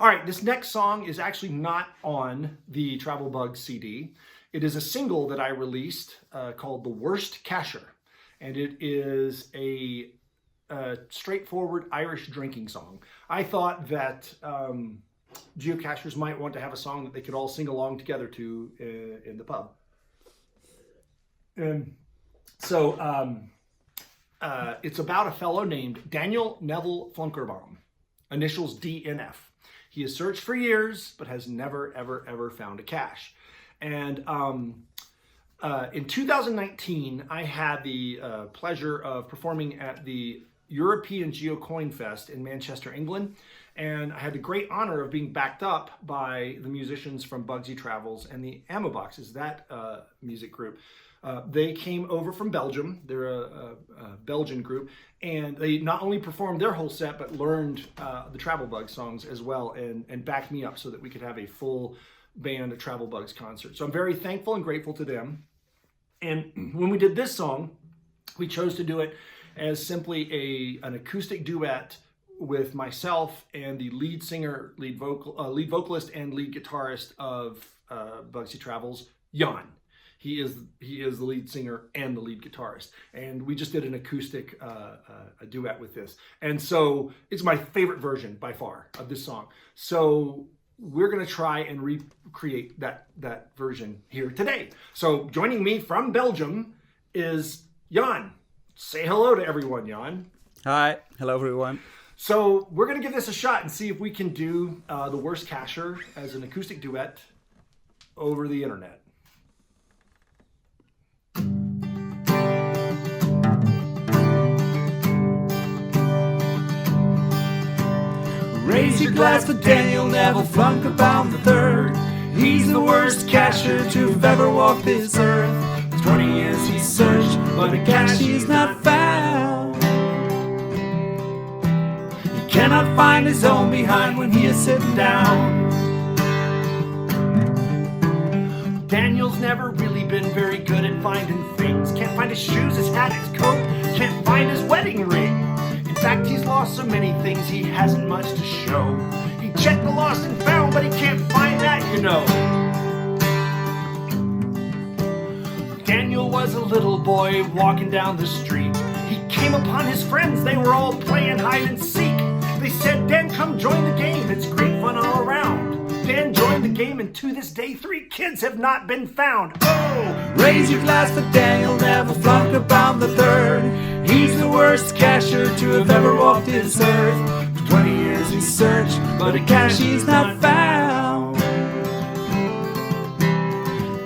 All right, this next song is actually not on the Travel Bug CD. It is a single that I released called The Worst Casher. And it is a straightforward Irish drinking song. I thought that geocachers might want to have a song that they could all sing along together to in the pub. And so it's about a fellow named Daniel Neville Flunkerbaum, initials DNF. He has searched for years, but has never, ever, ever found a cache. And in 2019, I had the pleasure of performing at the European GeoCoin Fest in Manchester, England. And I had the great honor of being backed up by the musicians from Bugsy Travels and the Ammo Boxes, that music group. They came over from Belgium. They're a Belgian group, and they not only performed their whole set, but learned the Travel Bug songs as well, and backed me up so that we could have a full band at Travel Bugs concert. So I'm very thankful and grateful to them. And when we did this song, we chose to do it as simply an acoustic duet with myself and the lead singer, lead vocalist, and lead guitarist of Bugsy Travels, Jan. He is the lead singer and the lead guitarist. And we just did an acoustic a duet with this. And so it's my favorite version by far of this song. So we're gonna try and recreate that version here today. So joining me from Belgium is Jan. Say hello to everyone, Jan. Hi, hello everyone. So we're gonna give this a shot and see if we can do The Worst Casher as an acoustic duet over the internet. Raise your glass for Daniel Neville Flunkerbaum III. He's the worst casher to have ever walked this earth. For 20 years he's searched, but a cache he's not found. He cannot find his own behind when he is sitting down. Daniel's never really been very good at finding things. Can't find his shoes, his hat, his coat. Can't find his wedding ring. In fact, he's lost so many things he hasn't much to show. He checked the lost and found, but he can't find that, you know. Daniel was a little boy walking down the street. He came upon his friends, they were all playing hide and seek. They said, Dan, come join the game, it's great fun all around. Dan joined the game, and to this day 3 kids have not been found. Oh! Raise your glass for Daniel Neville Flunkerbaum III. He's the worst casher to have ever walked this earth. For 20 years he searched, but a cache he's not found.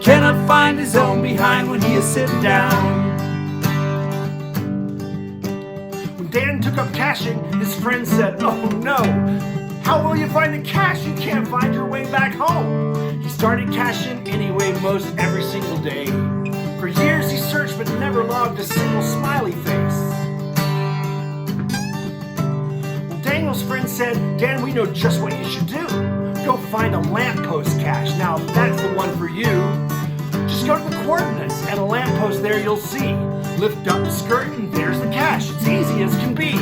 Cannot find his own behind when he is sitting down. When Dan took up caching, his friends said, oh no, how will you find a cache? You can't find your way back home. He started caching anyway most every single day. For years he searched but never logged a single smiley face. Well, Daniel's friend said, Dan, we know just what you should do. Go find a lamppost cache. Now that's the one for you. Just go to the coordinates and a lamppost there you'll see. Lift up the skirt and there's the cache. It's easy as can be.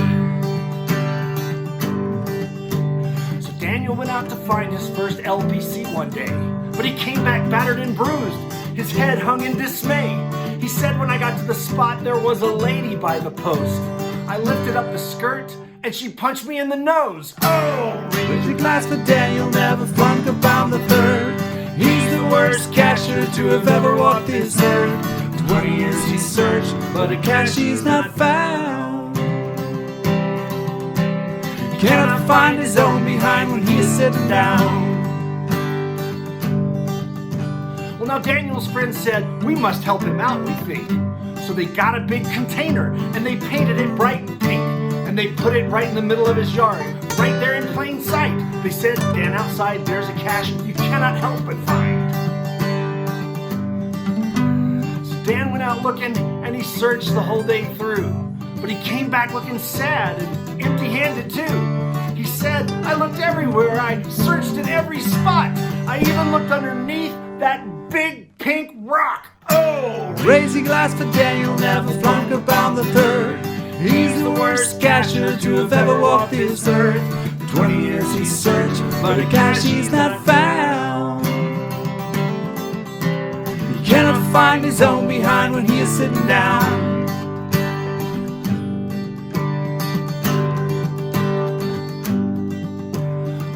So Daniel went out to find his first LPC one day, but he came back battered and bruised. His head hung in dismay. He said, when I got to the spot, there was a lady by the post. I lifted up the skirt, and she punched me in the nose. Oh! Raise your glass for Daniel Neville Flunkerbaum III. He's the worst casher to have ever walked this earth. For 20 years he searched, but a cache he's not found. Cannot find his own behind when he is sitting down. Well, now Daniel's friends said, we must help him out, we think. So they got a big container, and they painted it bright pink. And they put it right in the middle of his yard, right there in plain sight. They said, Dan, outside there's a cache you cannot help but find. So Dan went out looking, and he searched the whole day through. But he came back looking sad and empty-handed too. He said, I looked everywhere, I searched in every spot. I even looked underneath that big pink rock. Oh! Raise your glass for Daniel Neville Flunkerbaum III. He's the worst casher to have ever walked this earth. For 20 years he searched, but a cash he's not found. He cannot find his own behind when he is sitting down.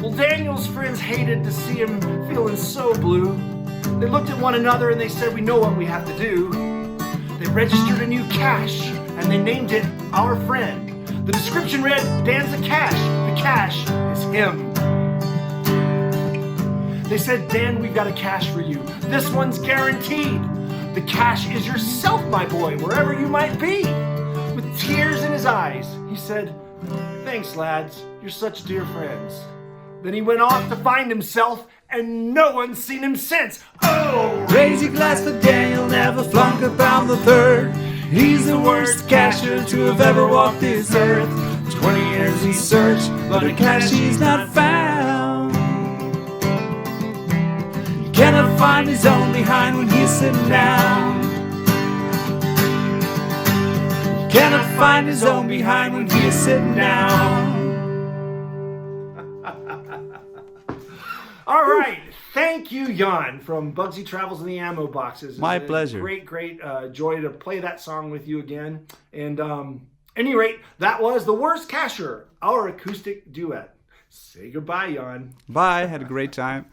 Well, Daniel's friends hated to see him feeling so blue. They looked at one another and they said, we know what we have to do. They registered a new cache and they named it Our Friend. The description read, Dan's a cache. The cache is him. They said, Dan, we've got a cache for you. This one's guaranteed. The cache is yourself, my boy, wherever you might be. With tears in his eyes, he said, thanks, lads. You're such dear friends. Then he went off to find himself, and no one's seen him since. Oh! Raise your glass for Daniel, never flunk about the third. He's the worst cashier to have ever walked this earth. 20 years he searched, but a cash he's not found. He cannot find his own behind when he's sitting down. He cannot find his own behind when he is sitting down. All right. Thank you, Jan, from Bugsy Travels in the Ammo Boxes. My It's a pleasure. Great joy to play that song with you again. And any rate, that was The Worst Cashier, our acoustic duet. Say goodbye, Jan. Bye, had a great time.